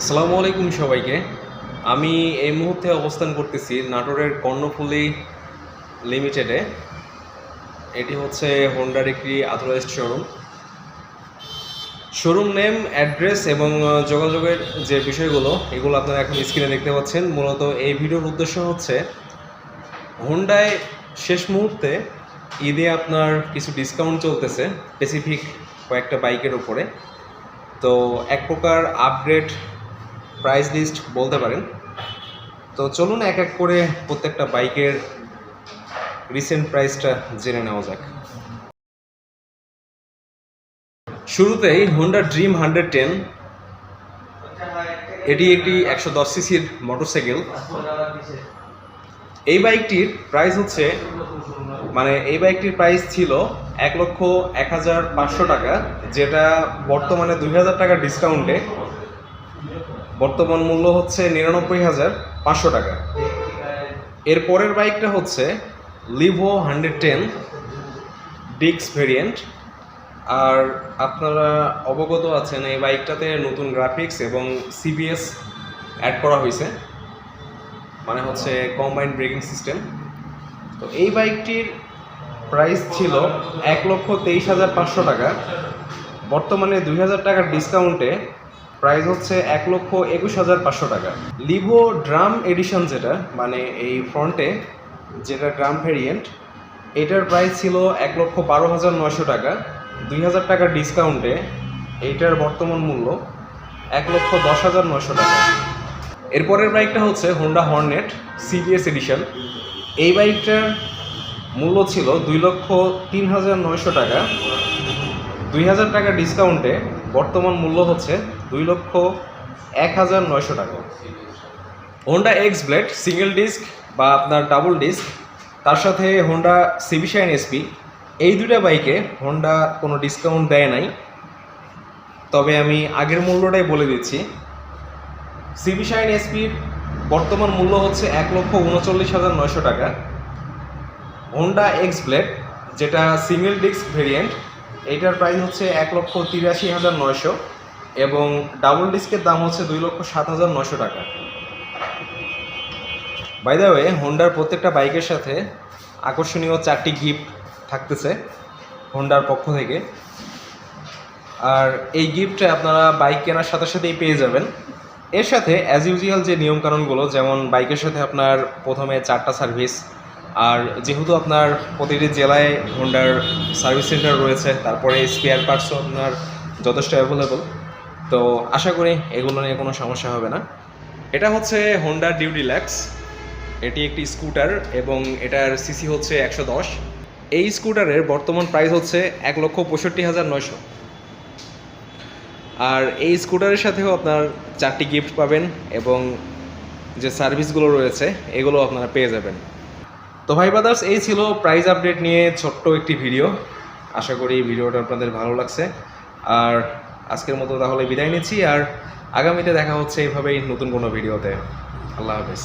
আসসালামু আলাইকুম সবাইকে। আমি এই মুহূর্তে অবস্থান করতেছি নাটোরের কর্ণফুলী লিমিটেডে। এটি হচ্ছে হোন্ডার একটি authorised showroom. Showroom name, address এবং যোগাযোগের যে বিষয়গুলো এগুলো আপনারা এখন স্ক্রিনে দেখতে পাচ্ছেন। মূলত এই ভিডিওর উদ্দেশ্য হচ্ছে হোন্ডায় শেষ মুহূর্তে ঈদে আপনার কিছু ডিসকাউন্ট চলতেছে স্পেসিফিক কয়েকটা বাইকের উপরে। তো এক প্রকার আপগ্রেড প্রাইস লিস্ট বলতে পারেন। তো চলুন এক এক করে প্রত্যেকটা বাইকের রিসেন্ট প্রাইসটা জেনে নেওয়া যাক। শুরুতেই হোন্ডা ড্রিম 110, এটি একটি 110 সিসির মোটরসাইকেল। এই বাইকটির প্রাইস হচ্ছে এই বাইকটির প্রাইস ছিল 1,01,500 টাকা, যেটা বর্তমানে 2,000 টাকার ডিসকাউন্টে বর্তমান মূল্য হচ্ছে 99,500 টাকা। এর পরের বাইকটা হচ্ছে লিভো 110 ডিক্স ভেরিয়েন্ট। আর আপনারা অবগত আছেন এই বাইকটাতে নতুন গ্রাফিক্স এবং সিবিএস অ্যাড করা হয়েছে, মানে হচ্ছে কম্বাইন্ড ব্রেকিং সিস্টেম। তো এই বাইকটির প্রাইস ছিল 1,23,500 টাকা, বর্তমানে 2,000 টাকার ডিসকাউন্টে প্রাইস হচ্ছে 1,21,500 টাকা। লিভো ড্রাম এডিশন, যেটা মানে এই ফ্রন্টে যেটা ড্রাম ভেরিয়েন্ট, এটার প্রাইস ছিল 1,12,900 টাকা। 2,000 টাকার ডিসকাউন্টে এইটার বর্তমান মূল্য 1,10,900 টাকা। এরপরের বাইকটা হচ্ছে হোন্ডা হর্নেট সিবিএস এডিশন। এই বাইকটার মূল্য ছিল 2,03,900 টাকা। 2,000 টাকার ডিসকাউন্টে বর্তমান মূল্য হচ্ছে 2,01,900 টাকা। Honda x blade single disc বা আপনার ডাবল ডিস্ক, তার সাথে হোন্ডা সিবি শাইন এসপি, এই দুটা বাইকে হোন্ডা কোনো ডিসকাউন্ট দেয় নাই। তবে আমি আগের মূল্যটাই বলে দিচ্ছি। সিবি শাইন এসপির বর্তমান মূল্য হচ্ছে 1,39,900 টাকা। হোন্ডা এক্স ব্লেড যেটা সিঙ্গেল ডিস্ক ভেরিয়েন্ট, এইটার প্রাইস হচ্ছে 1,83,900 এবং ডাবল ডিস্কের দাম হচ্ছে 2,07,900 টাকা। বাই দ্য ওয়ে, হোন্ডার প্রত্যেকটা বাইকের সাথে আকর্ষণীয় 4টি গিফট থাকতেছে হোন্ডার পক্ষ থেকে। আর এই গিফটে আপনারা বাইক কেনার সাথে সাথেই পেয়ে যাবেন। এর সাথে অ্যাজ ইউজুয়াল যে নিয়মকানুনগুলো, যেমন বাইকের সাথে আপনার প্রথমে 4টা সার্ভিস, আর যেহেতু আপনার প্রতিটি জেলায় হোন্ডার সার্ভিস সেন্টার রয়েছে, তারপরে স্পেয়ার পার্টসও আপনার যথেষ্ট অ্যাভেলেবল। তো আশা করি এগুলো নিয়ে কোনো সমস্যা হবে না। এটা হচ্ছে হোন্ডা ডিউ ডিলাক্স। এটি একটি স্কুটার এবং এটার সিসি হচ্ছে 110। এই স্কুটারের বর্তমান প্রাইস হচ্ছে 1,65,900। আর এই স্কুটারের সাথেও আপনার 4টি গিফট পাবেন এবং যে সার্ভিসগুলো রয়েছে এগুলো আপনারা পেয়ে যাবেন। তো ভাই ব্রাদার্স, এই ছিল প্রাইস আপডেট নিয়ে ছোট্ট একটি ভিডিও। আশা করি এই ভিডিওটা আপনাদের ভালো লাগছে। আর আজকের মতো তাহলে বিদায় নিচ্ছি, আর আগামীতে দেখা হচ্ছে এইভাবেই নতুন কোনো ভিডিওতে। আল্লাহ হাফেজ।